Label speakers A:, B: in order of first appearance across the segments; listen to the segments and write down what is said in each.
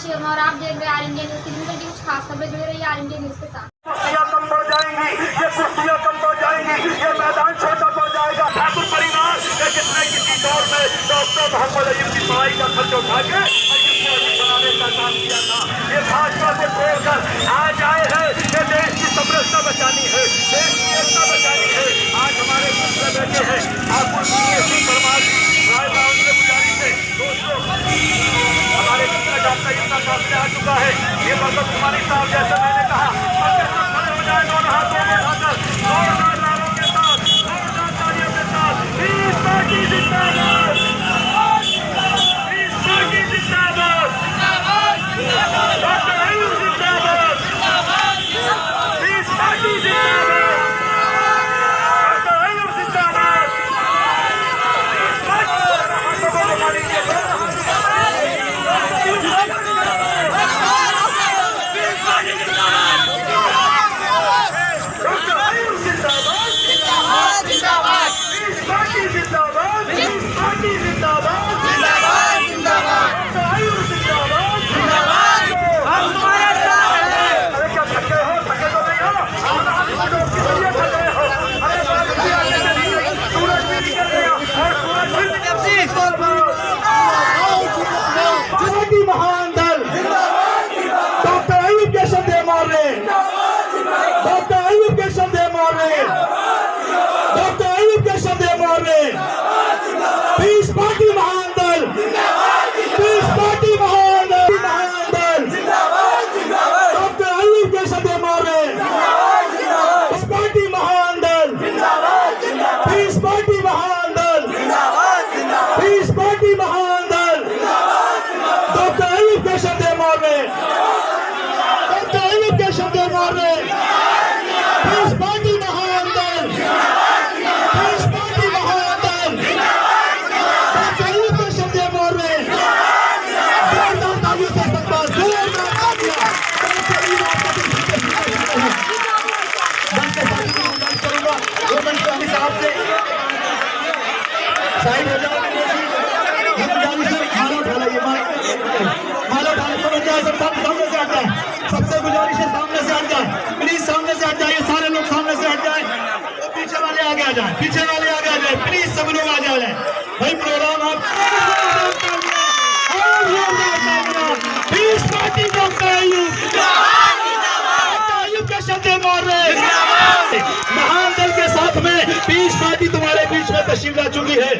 A: शिवम और आप देख रहे हैं आर इंडिया न्यूज़। की कुछ खास खबरें जुड़ रही है आर इंडिया न्यूज़ के साथ।
B: कुर्सियां कम हो जाएंगी, ये कुर्सियां कम हो जाएंगी, ये मैदान छोटा हो जाएगा। ठाकुर परिवार जिसने किसी दौर में डॉक्टर मोहम्मद अयूब की पढ़ाई का खर्च उठा के बनाने का काम किया था, ये भाजपा को छोड़कर आज आए हैं कि देश की समृद्धता बचानी है, देश की एकता बचानी है। आज हमारे बीच में बैठे हैं ठाकुर परमार राय से गुजारिश है दोस्तों, हमारे बीच में डॉक्टर इतना सामने आ चुका है। ये भगत कुमारी साहब जैसे मैंने कहा खड़े हो जाए दोनों हाथों में उठाकर जोरदार नारों के साथ, जोरदार तालियों के साथ, पीस पार्टी जिंदाबाद, पीस पार्टी जिंदाबाद, डॉक्टर अयूब जिंदाबाद, पीस पार्टी जिंदाबाद, डॉक्टर अयूब जिंदाबाद। महान दल डॉक्टर अयूब के शब्द मार रहे, डॉक्टर अयूब के शब्द मार रहे, डॉक्टर अयूब के शब्द मार रहे। पीस पार्टी महान दल, पीस पार्टी महान दल, महान दल डॉक्टर अयूब के शब्द मार रहे। पीस पार्टी महान दल, पीस पार्टी महान दल, पीस पार्टी महान दल डॉक्टर अयूब के शब्द मार रहे, डॉक्टर अयूब के शब्द मार रहे। पीस पार्टी महान दल, पीस पार्टी महान दल डॉक्टर अयूब के शब्द मार रहे। जोरदार तालियों से इस्तकबाल, जोरदार तालियां। करूंगा 2 मिनट अमित साहब से साइड हो जाओ, सामने से हट जाए, सबसे गुजारिश है सामने से हट जाए, प्लीज सामने से हट जाइए, सारे लोग सामने से हट जाए, तो पीछे वाले आगे आ जाए, पीछे वाले आगे आ जाए, प्लीज सब लोग आ जाए भाई। प्रोग्राम आप पार्टी डॉक्टर अयूब के शब्द मार रहे। महान दल के साथ में पीस पार्टी तुम्हारे बीच में तशरीफ ला चुकी है।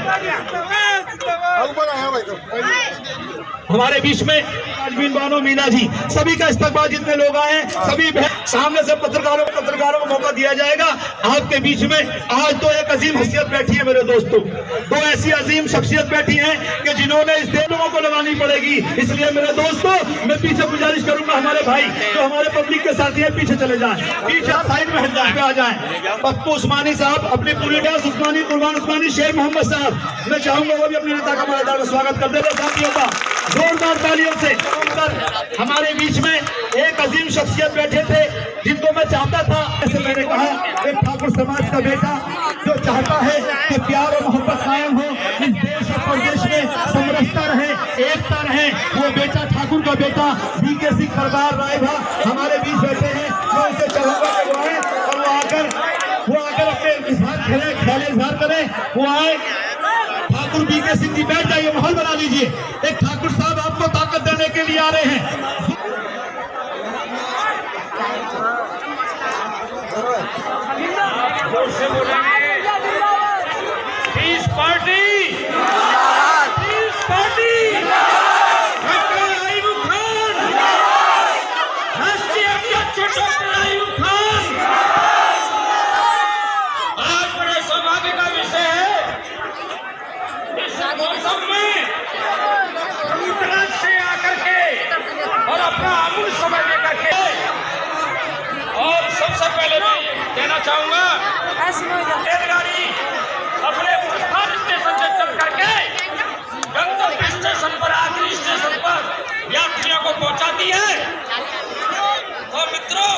B: हमारे बीच में अजमीन बानो मीना जी, सभी का इस्तकबाल, जितने लोग आए हैं सभी सामने से पत्रकारों को मौका दिया जाएगा। आपके बीच में आज तो एक अजीम हसीयत बैठी है मेरे दोस्तों, 2 ऐसी अजीम शख्सियत बैठी हैं कि जिन्होंने इस देश लोगों को लगानी पड़ेगी। इसलिए मेरे दोस्तों मैं पीछे गुजारिश करूंगा, हमारे भाई जो हमारे पब्लिक के साथी है पीछे चले जाएं, पीछे साइड में हट जाए, आ जाए। पप्पू उस्मानी साहब अपनी पूरी उस्मानी, कुर्बान उस्मानी, शेर मोहम्मद साहब, मैं चाहूंगा वो भी अपने नेता का मजेदार स्वागत कर देगा साथियों का जोरदार तालियों से। हमारे बीच में एक अजीम शख्सियत बैठे थे जिनको मैं चाहता था, जैसे मैंने कहा, एक ठाकुर समाज का बेटा जो चाहता है कि प्यार और मोहब्बत कायम हो, इस देश और प्रदेश में समरसता रहे, एकता रहे, वो बेटा ठाकुर का बेटा बीके सिंह परमार राय भा हमारे बीच बैठे हैं। मैं उनसे चाहूंगा कि वो आए और वो आकर अपने ख्याल इजहार करें। वो आए, ठाकुर बीके सिंह जी बैठ जाइए, माहौल बना लीजिए। एक ठाकुर साहब आपको ताकत देने के लिए आ रहे हैं। Peace party, peace party, doctor Ayub Khan, राष्ट्रीय अध्यक्ष डॉक्टर अयूब खान। आज बड़े सौभाग्य का विषय है, इस मौसम में उत्तराखंड से आकर के और अपना अमूल समय लेकर के, और सबसे पहले मैं कहना चाहूंगा रेलगाड़ी अपने प्रस्थान स्टेशन से चल करके गंतव्य स्टेशन पर, आखिरी स्टेशन पर यात्रियों को पहुंचाती है। तो मित्रों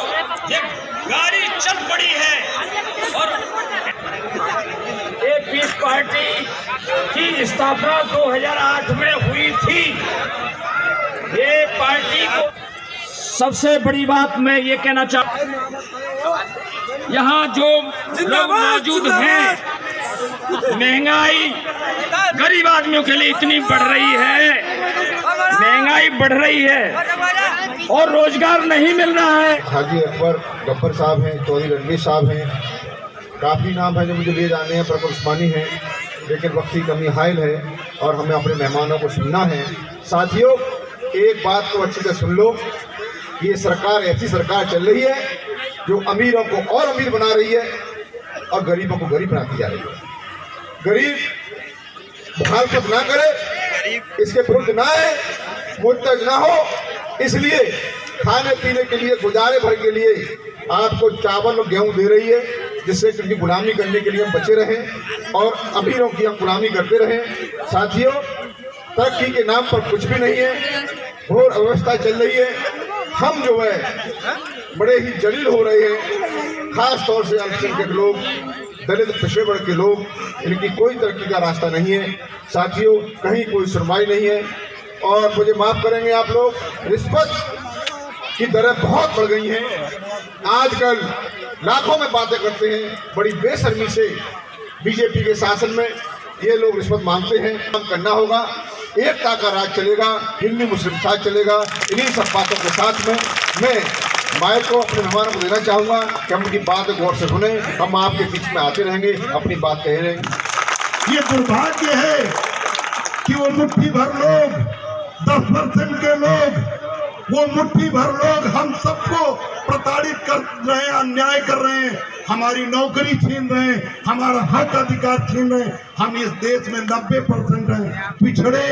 B: ये गाड़ी चल पड़ी है और एक पीस पार्टी की स्थापना 2008 में हुई थी,
C: ये पार्टी को सबसे बड़ी बात मैं ये कहना चाहता हूँ, यहाँ जो लोग मौजूद हैं, महंगाई गरीब आदमियों के लिए इतनी बढ़ रही है, महंगाई बढ़ रही है और रोजगार नहीं मिल रहा है।
D: हाजी अकबर गब्बर साहब हैं, चौधरी रणवीर साहब हैं, काफ़ी नाम है जो मुझे लिए जाने हैं, प्रकट उस्मानी हैं, लेकिन वक्त की कमी हायल है और हमें अपने मेहमानों को सुनना है। साथियों, एक बात को अच्छी तरह सुन लो, ये सरकार ऐसी सरकार चल रही है जो अमीरों को और अमीर बना रही है और गरीबों को गरीब बनाती जा रही है। गरीब मुखालफत ना करे, इसके विरुद्ध ना आए, मुहताज ना हो, इसलिए खाने पीने के लिए, गुजारे भर के लिए आपको चावल और गेहूं दे रही है, जिससे कि उनकी गुलामी करने के लिए हम बचे रहें और अमीरों की हम गुलामी करते रहें। साथियों, तरक्की के नाम पर कुछ भी नहीं है, घोर अव्यवस्था चल रही है। हम जो है बड़े ही जलील हो रहे हैं, खास तौर से अल्पसंख्यक लोग, दलित पिछड़े वर्ग के लोग, इनकी कोई तरक्की का रास्ता नहीं है। साथियों, कहीं कोई सुनवाई नहीं है और मुझे माफ़ करेंगे आप लोग, रिश्वत की दरें बहुत बढ़ गई हैं। आजकल लाखों में बातें करते हैं, बड़ी बेशर्मी से बीजेपी के शासन में ये लोग रिश्वत मांगते हैं। काम करना होगा, एकता का राज चलेगा, हिंदू मुस्लिम साथ चलेगा। इन्हीं सब बातों के साथ में मैं माइक को अपने मेहमानों को देना चाहूँगा कि हम उनकी बात गौर से सुने। हम आपके बीच में आते रहेंगे, अपनी बात कह रहे हैं।
B: ये दुर्भाग्य है कि वो मुट्ठी भर लोग, 10% के लोग, वो मुट्ठी भर लोग हम सबको प्रताड़ित कर रहे हैं, अन्याय कर रहे हैं, हमारी नौकरी छीन रहे हैं, हमारा हक अधिकार छीन रहे हैं। हम इस देश में 90% हैं, पिछड़े,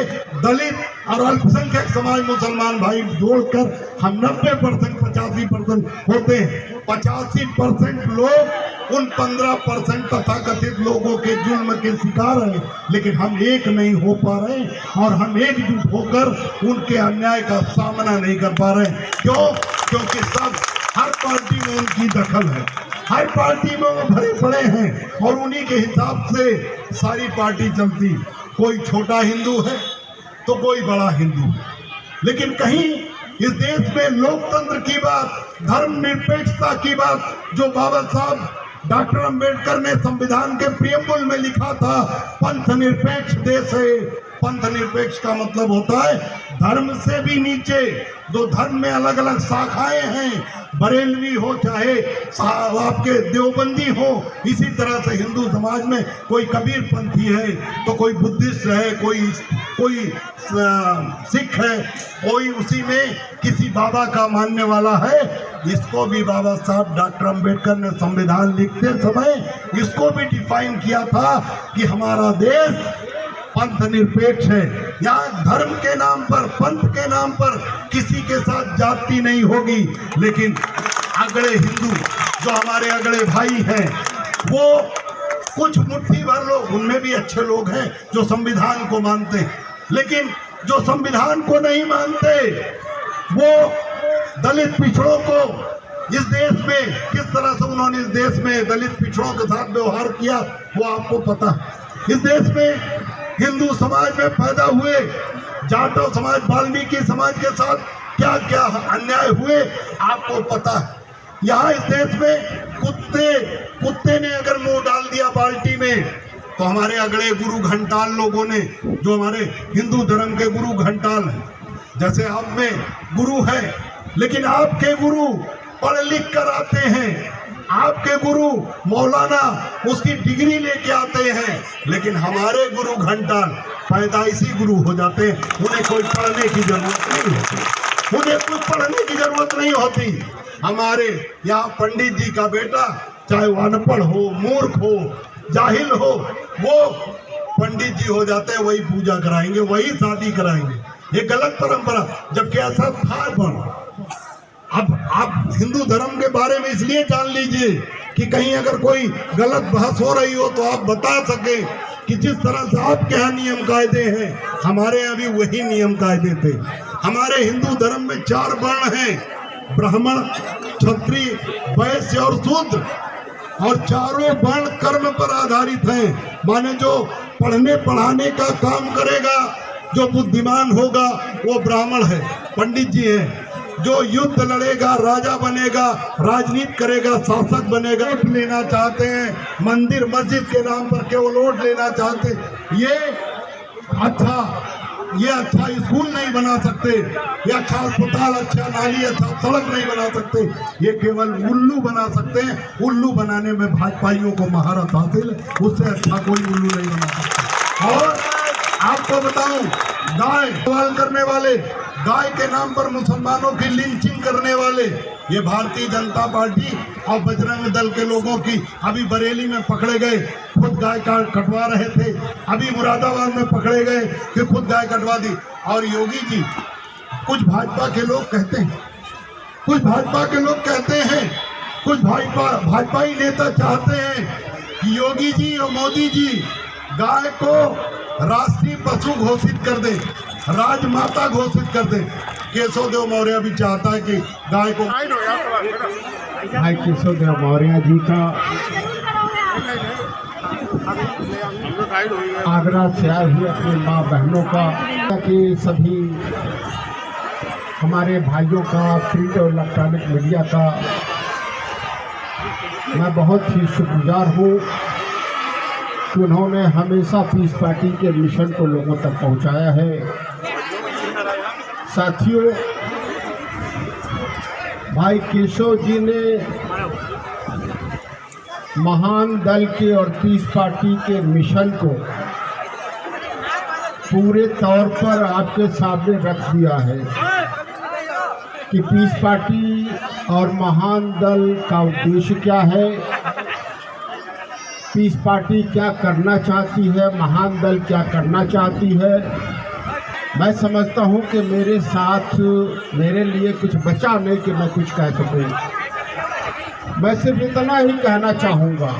B: दलित और अल्पसंख्यक समाज, मुसलमान भाई जोड़कर हम 90%, 85% होते हैं। 85% लोग उन 15% तथाकथित लोगों के जुल्म के शिकार हैं, लेकिन हम एक नहीं हो पा रहे और हम एकजुट होकर उनके अन्याय का सामना नहीं कर पा रहे। क्यों? क्योंकि सब हर पार्टी में उनकी दखल है, हर पार्टी में वो भरे पड़े हैं और उन्हीं के हिसाब से सारी पार्टी चलती। कोई छोटा हिंदू है तो कोई बड़ा हिंदू है, लेकिन कहीं इस देश में लोकतंत्र की बात, धर्मनिरपेक्षता की बात, जो बाबा साहब डॉक्टर अंबेडकर ने संविधान के प्रियम्बल में लिखा था, पंथ निरपेक्ष देश है। पंथ निरपेक्ष का मतलब होता है धर्म से भी नीचे, दो धर्म में अलग अलग शाखाएं हैं, बरेलवी हो चाहे आपके देवबंदी हो, इसी तरह से हिंदू समाज में कोई कबीर पंथी है तो कोई बुद्धिस्ट है, कोई सिख है, कोई उसी में किसी बाबा का मानने वाला है। इसको भी बाबा साहब डॉक्टर अंबेडकर ने संविधान लिखते समय इसको भी डिफाइन किया था कि हमारा देश पंथ निरपेक्ष है। यहाँ धर्म के नाम पर, पंथ के नाम पर किसी के साथ जाति नहीं होगी, लेकिन अगड़े हिंदू जो हमारे अगड़े भाई हैं, वो कुछ मुट्ठी भर लोग, उनमें भी अच्छे लोग हैं जो संविधान को मानते हैं, लेकिन जो संविधान को नहीं मानते, वो दलित पिछड़ों को इस देश में किस तरह से उन्होंने इस देश में दलित पिछड़ों के साथ व्यवहार किया वो आपको पता है। इस देश में हिंदू समाज में पैदा हुए जाटव समाज, वाल्मीकि समाज के साथ क्या क्या अन्याय हुए आपको पता है। यहाँ इस देश में कुत्ते ने अगर मुंह डाल दिया बाल्टी में तो हमारे अगले गुरु घंटाल लोगों ने, जो हमारे हिंदू धर्म के गुरु घंटाल हैं, जैसे आप में गुरु है, लेकिन आपके गुरु पढ़ लिख कर आते हैं, आपके गुरु मौलाना उसकी डिग्री लेके आते हैं, लेकिन हमारे गुरु घंटाल पैदाइशी गुरु हो जाते हैं। उन्हें कोई पढ़ने की जरूरत नहीं होती, उन्हें कुछ पढ़ने की जरूरत नहीं होती। हमारे यहाँ पंडित जी का बेटा चाहे वो अनपढ़ हो, मूर्ख हो, जाहिल हो, वो पंडित जी हो जाते हैं, वही पूजा कराएंगे, वही शादी कराएंगे। ये गलत परंपरा, जबकि ऐसा था बन। अब आप हिंदू धर्म के बारे में इसलिए जान लीजिए कि कहीं अगर कोई गलत बहस हो रही हो तो आप बता सके कि जिस तरह से आपके यहाँ नियम कायदे हैं, हमारे यहाँ भी वही नियम कायदे थे। हमारे हिंदू धर्म में 4 वर्ण हैं, ब्राह्मण, क्षत्रिय, वैश्य और शूद्र, और चारों वर्ण कर्म पर आधारित हैं। माने जो पढ़ने पढ़ाने का काम करेगा
E: जो बुद्धिमान होगा वो ब्राह्मण है, पंडित जी हैं। जो युद्ध लड़ेगा राजा बनेगा, राजनीति करेगा शासक बनेगा। वोट लेना चाहते हैं, मंदिर मस्जिद के नाम पर केवल वोट लेना चाहते हैं। ये अच्छा स्कूल नहीं बना सकते, ये अच्छा अस्पताल, अच्छा नाली, अच्छा सड़क नहीं बना सकते। ये केवल उल्लू बना सकते हैं। उल्लू बनाने में भाजपाइयों को महारत हासिल है, उससे अच्छा कोई उल्लू नहीं बना सकता। और आपको बताऊं, गाय सवाल करने वाले, गाय के नाम पर मुसलमानों की लिंचिंग करने वाले, ये भारतीय जनता पार्टी और बजरंग दल के लोगों की। अभी बरेली में पकड़े गए, खुद गाय कटवा रहे थे। अभी मुरादाबाद में पकड़े गए कि खुद गाय कटवा दी। और योगी जी, कुछ भाजपा के लोग कहते हैं, कुछ भाजपाई नेता चाहते हैं कि योगी जी और मोदी जी गाय को राष्ट्रीय पशु घोषित कर दे, राजमाता घोषित कर दे। केशव देव मौर्य भी चाहता है कि गाय को।
F: भाई केशव देव मौर्य जी का आगरा से आए हुए अपने माँ बहनों का, कि सभी हमारे भाइयों का, प्रिंट और इलेक्ट्रॉनिक मीडिया का मैं बहुत ही शुक्रगुजार हूँ कि उन्होंने हमेशा पीस पार्टी के मिशन को लोगों तक पहुँचाया है। साथियों, भाई केशव जी ने महान दल के और पीस पार्टी के मिशन को पूरे तौर पर आपके सामने रख दिया है कि पीस पार्टी और महान दल का उद्देश्य क्या है, पीस पार्टी क्या करना चाहती है, महान दल क्या करना चाहती है। मैं समझता हूं कि मेरे साथ मेरे लिए कुछ बचा नहीं कि मैं कुछ कह सकूं। मैं सिर्फ इतना ही कहना चाहूँगा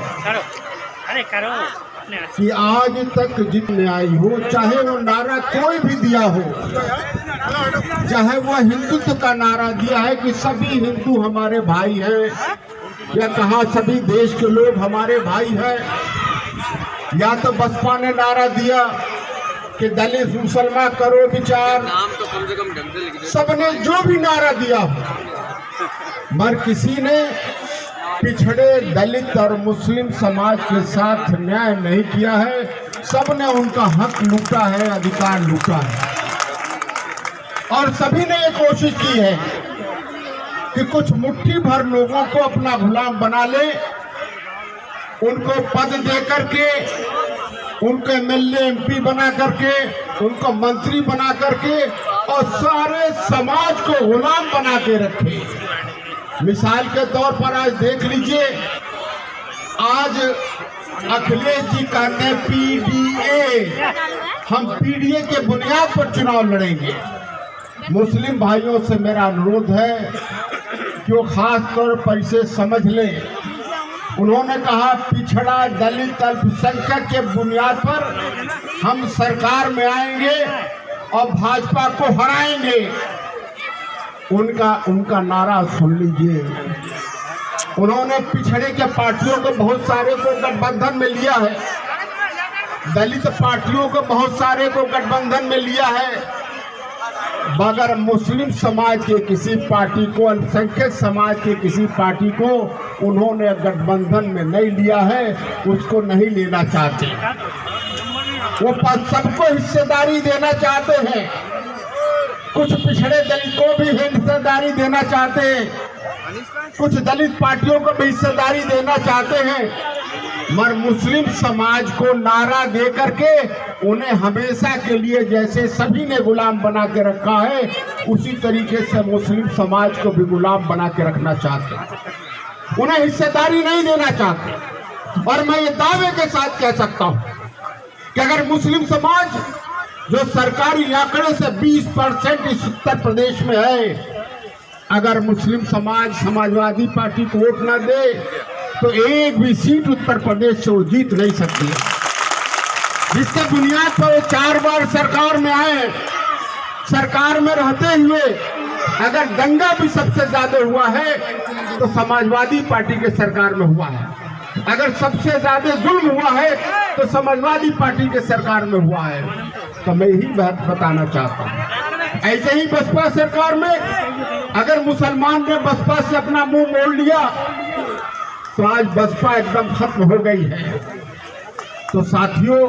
F: कि आज तक जितने आई हो, चाहे वो नारा कोई भी दिया हो, चाहे वो हिंदुत्व का नारा दिया है कि सभी हिंदू हमारे भाई हैं, या कहा सभी देश के लोग हमारे भाई हैं, या तो बसपा ने नारा दिया कि दलित मुसलमान करो विचार, नाम तो कम से कम ढंग से लिख दे। सबने जो भी नारा दिया, मगर किसी ने पिछड़े दलित और मुस्लिम समाज के साथ न्याय नहीं किया है। सबने उनका हक लूटा है, अधिकार लूटा है, और सभी ने ये कोशिश की है कि कुछ मुट्ठी भर लोगों को अपना गुलाम बना ले, उनको पद दे करके, उनको एमएलए एमपी बना करके, उनको मंत्री बना करके, और सारे समाज को गुलाम बना के रखे। मिसाल के तौर पर आज देख लीजिए, आज अखिलेश जी कहते हैं पीडीए, हम पीडीए के बुनियाद पर चुनाव लड़ेंगे। मुस्लिम भाइयों से मेरा अनुरोध है कि वो खास तौर पर इसे समझ लें। उन्होंने कहा पिछड़ा दलित अल्पसंख्यक के बुनियाद पर हम सरकार में आएंगे और भाजपा को हराएंगे। उनका नारा सुन लीजिए। उन्होंने पिछड़े के पार्टियों को बहुत सारे को गठबंधन में लिया है, दलित पार्टियों को बहुत सारे को गठबंधन में लिया है, मगर मुस्लिम समाज के किसी पार्टी को, अल्पसंख्यक समाज के किसी पार्टी को उन्होंने गठबंधन में नहीं लिया है, उसको नहीं लेना चाहते। वो सबको हिस्सेदारी देना चाहते हैं, कुछ पिछड़े दलित को भी हिस्सेदारी देना चाहते हैं, कुछ दलित पार्टियों को भी हिस्सेदारी देना चाहते हैं, मगर मुस्लिम समाज को नारा दे करके उन्हें हमेशा के लिए जैसे सभी ने गुलाम बना के रखा है, उसी तरीके से मुस्लिम समाज को भी गुलाम बना के रखना चाहते हैं, उन्हें हिस्सेदारी नहीं देना चाहते। और मैं ये दावे के साथ कह सकता हूँ कि अगर मुस्लिम समाज जो सरकारी आंकड़े से 20% इस उत्तर प्रदेश में है, अगर मुस्लिम समाज समाजवादी पार्टी को वोट न दे तो एक भी सीट उत्तर प्रदेश से वो जीत नहीं सकती। जिसके बुनियाद पर वो 4 बार सरकार में आए, सरकार में रहते हुए अगर दंगा भी सबसे ज्यादा हुआ है तो समाजवादी पार्टी के सरकार में हुआ है, अगर सबसे ज्यादा जुल्म हुआ है तो समाजवादी पार्टी के सरकार में हुआ है। तो मैं यही बात बताना चाहता हूँ। ऐसे ही बसपा सरकार में अगर मुसलमान ने बसपा से अपना मुंह मोड़ लिया तो आज बसपा एकदम खत्म हो गई है। तो साथियों,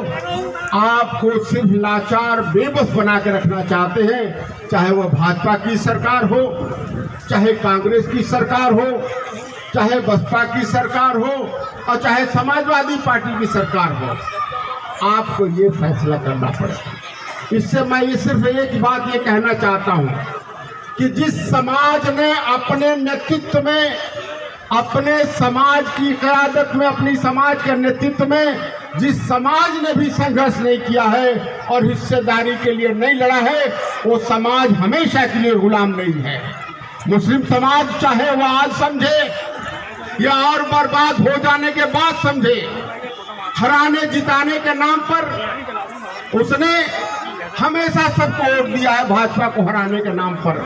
F: आपको सिर्फ लाचार बेबस बना के रखना चाहते हैं, चाहे वह भाजपा की सरकार हो, चाहे कांग्रेस की सरकार हो, चाहे बसपा की सरकार हो और चाहे समाजवादी पार्टी की सरकार हो। आपको ये फैसला करना पड़ेगा। इससे मैं ये सिर्फ एक बात ये कहना चाहता हूँ कि जिस समाज ने अपने नेतृत्व में, अपने समाज की क़यादत में, अपनी समाज के नेतृत्व में जिस समाज ने भी संघर्ष नहीं किया है और हिस्सेदारी के लिए नहीं लड़ा है, वो समाज हमेशा के लिए गुलाम नहीं है। मुस्लिम समाज चाहे वह आज समझे या और बर्बाद हो जाने के बाद समझे, हराने जिताने के नाम पर उसने हमेशा सबको वोट दिया है, भाजपा को हराने के नाम पर।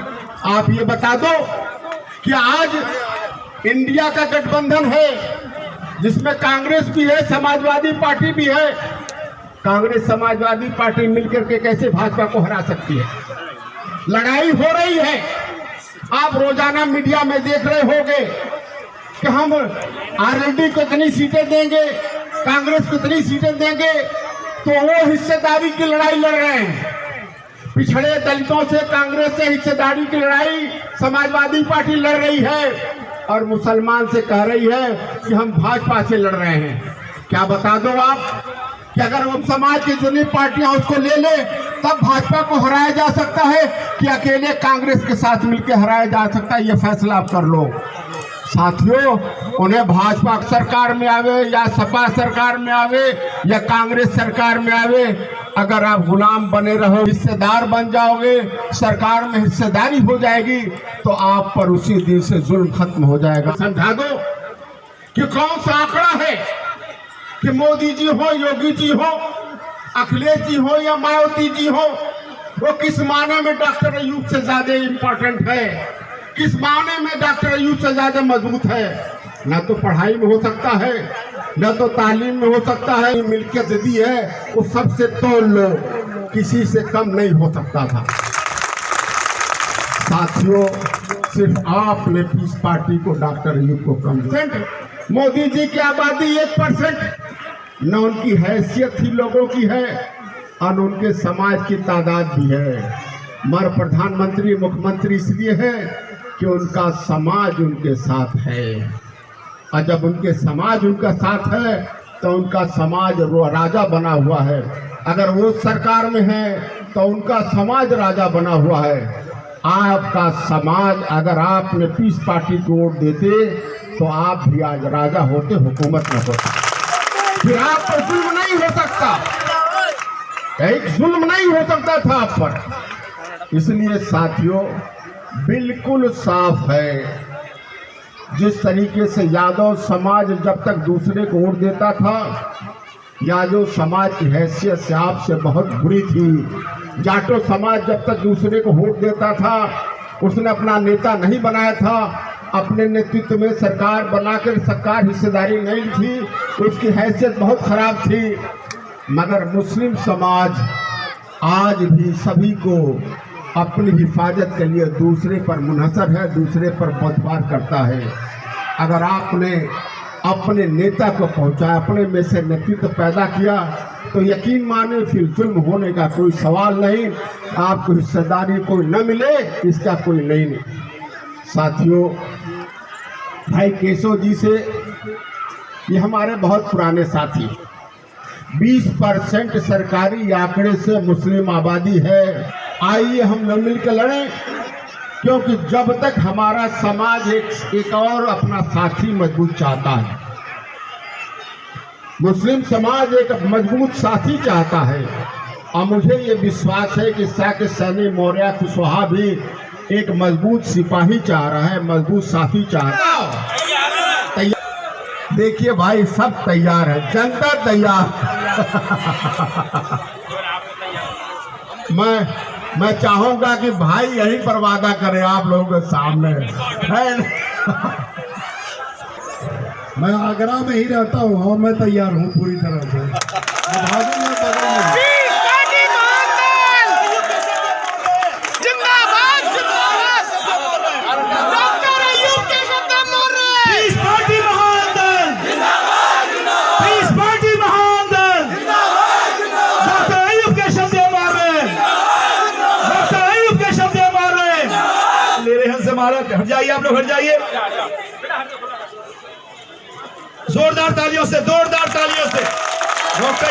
F: आप ये बता दो कि आज इंडिया का गठबंधन है जिसमें कांग्रेस भी है, समाजवादी पार्टी भी है। कांग्रेस समाजवादी पार्टी मिलकर के कैसे भाजपा को हरा सकती है? लड़ाई हो रही है। आप रोजाना मीडिया में देख रहे होंगे कि हम आरएलडी को इतनी सीटें देंगे, कांग्रेस को इतनी सीटें देंगे, तो वो हिस्सेदारी की लड़ाई लड़ रहे हैं। पिछड़े दलितों से, कांग्रेस से हिस्सेदारी की लड़ाई समाजवादी पार्टी लड़ रही है और मुसलमान से कह रही है कि हम भाजपा से लड़ रहे हैं। क्या बता दो आप कि अगर हम समाज की जितनी पार्टियां उसको ले ले तब भाजपा को हराया जा सकता है कि अकेले कांग्रेस के साथ मिलकर हराया जा सकता है? ये फैसला आप कर लो। साथियों, उन्हें भाजपा सरकार में आवे या सपा सरकार में आवे या कांग्रेस सरकार में आवे, अगर आप गुलाम बने रहो, हिस्सेदार बन जाओगे, सरकार में हिस्सेदारी हो जाएगी, तो आप पर उसी दिन से जुल्म खत्म हो जाएगा। समझा दो कि कौन सा आंकड़ा है कि मोदी जी हो, योगी जी हो, अखिलेश जी हो या मायावती जी हो, वो किस माने में डॉक्टर अयूब से ज्यादा इम्पोर्टेंट है, किस माने में डॉक्टर अयूब से ज्यादा मजबूत है? न तो पढ़ाई में हो सकता है, न तो तालीम में हो सकता है। मिल्कियत दी है वो सबसे तोल लो, किसी से कम नहीं हो सकता था। साथियों, सिर्फ आपने पीस पार्टी को, डॉक्टर अयूब को कम दिया। मोदी जी की आबादी 1%, न उनकी हैसियत ही लोगों की है और उनके समाज की तादाद भी है। मगर प्रधानमंत्री, मुख्यमंत्री इसलिए है कि उनका समाज उनके साथ है, और जब उनके समाज उनका साथ है तो उनका समाज वो राजा बना हुआ है। अगर वो सरकार में है तो उनका समाज राजा बना हुआ है। आपका समाज, अगर आपने पीस पार्टी को वोट देते तो आप भी आज राजा होते, हुकूमत में होते, फिर आप पर जुल्म नहीं हो सकता, एक जुल्म नहीं हो सकता था आप पर। इसलिए साथियों, बिल्कुल साफ है, जिस तरीके से यादव समाज जब तक दूसरे को वोट देता था, यादव समाज की हैसियत से आपसे बहुत बुरी थी। जाटो समाज जब तक दूसरे को वोट देता था, उसने अपना नेता नहीं बनाया था, अपने नेतृत्व में सरकार बनाकर सरकार हिस्सेदारी नहीं थी, उसकी हैसियत बहुत खराब थी। मगर मुस्लिम समाज आज भी सभी को अपनी हिफाजत के लिए दूसरे पर मुनहसर है, दूसरे पर बंटवार करता है। अगर आपने अपने नेता को पहुंचाया, अपने में से नेतृत्व पैदा किया, तो यकीन माने फिर जुल्म होने का कोई सवाल नहीं। आपको हिस्सेदारी कोई न मिले, इसका कोई नहीं। साथियों, भाई केशव जी से, ये हमारे बहुत पुराने साथी, 20% सरकारी आंकड़े से मुस्लिम आबादी है। आइए हम लोग मिलकर लड़ें, क्योंकि जब तक हमारा समाज एक और अपना साथी मजबूत चाहता है, मुस्लिम समाज एक मजबूत साथी चाहता है, और मुझे ये विश्वास है कि साके सैनी मौर्य कुशवाहा भी एक मजबूत सिपाही चाह रहा है, मजबूत साथी चाह रहा है। देखिए भाई, सब तैयार है, जनता तैयार। मैं चाहूंगा कि भाई यहीं पर वादा करें आप लोगों के सामने, है।
E: मैं आगरा में ही रहता हूँ और मैं तैयार हूँ पूरी तरह से।
B: में भर जाइए। जोरदार तालियों से डॉक्टर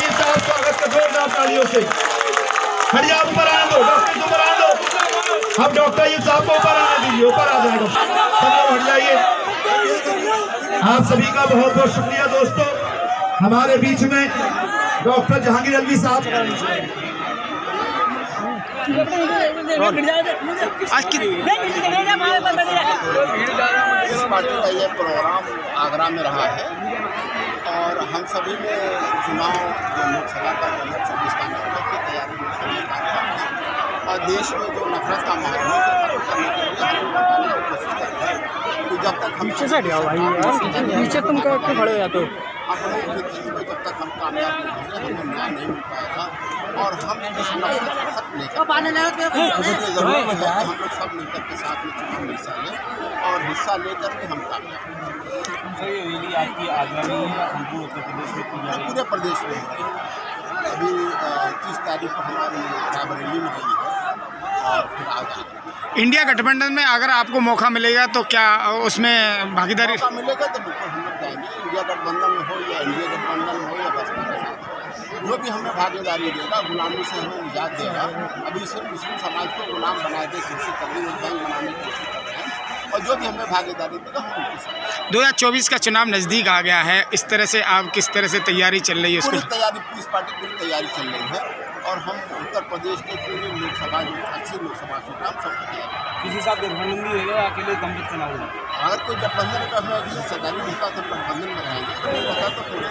B: यूब साहब स्वागत का जोरदार तालियों से। हरिया ऊपर आने दो, डॉक्टर ऊपर आने दो। अब डॉक्टर यूब साहब को ऊपर आने दीजिए, ऊपर आ जाएगा, सब लोग हट जाइए। आप सभी का बहुत बहुत शुक्रिया दोस्तों। हमारे बीच में डॉक्टर जहांगीर अलवी साहब।
G: इस पार्टी का ये प्रोग्राम आगरा में रहा है और हम सभी ने चुनाव जो लोकसभा का 2024 का नफरत की तैयारी में और देश में जो नफरत का माहौल है खत्म करने के लिए हम बताने की कोशिश कर रहे हैं कि जब तक हम पीछे तुम खड़े हो जाते हो अपने जिंदगी में जब तक हम कामयाब नहीं होंगे हमें न्याय नहीं मिल पाएगा और हम इस नफरत को खत्म नहीं कर पाएंगे। जरूरत है हम लोग सब मिलकर के साथ में चुनाव में हिस्सा लें और हिस्सा लेकर के हम कामयाब आपकी आगामी हमको उत्तर प्रदेश में पूरे प्रदेश में अभी 30 तारीख को हमारी रायबरेली में रही है और फिर आगे
H: इंडिया गठबंधन में अगर आपको मौका मिलेगा तो क्या उसमें भागीदारी
G: मौका मिलेगा तो बिल्कुल हम लोग जाएंगे। इंडिया गठबंधन में हो या इंडिया गठबंधन हो या बसपा के साथ जो भी हमें भागीदारी देगा, गुलामी से हमें निजात देगा। अभी सिर्फ मुस्लिम समाज को गुलाम बनाए के कोशिश कर रही है, बैंक बनाने की कोशिश कर रहे हैं और जो भी हमें भागीदारी देगा हम उनके साथ।
H: 2024 का चुनाव नज़दीक आ गया है, इस तरह से आप किस तरह से तैयारी चल रही है उसको?
G: पूरी तैयारी, पुलिस पार्टी पूरी तैयारी चल रही है और हम उत्तर प्रदेश के पूरे लोकसभा जो अच्छी लोकसभा चुनाव सब
I: किसी साथ गठबंधन भी रहेगा, अकेले दम तक चुनाव होगा।
G: अगर कोई गठबंधन का हमें सरकारी नेता तो गठबंधन में रहेंगे, तो नहीं होता तो पूरे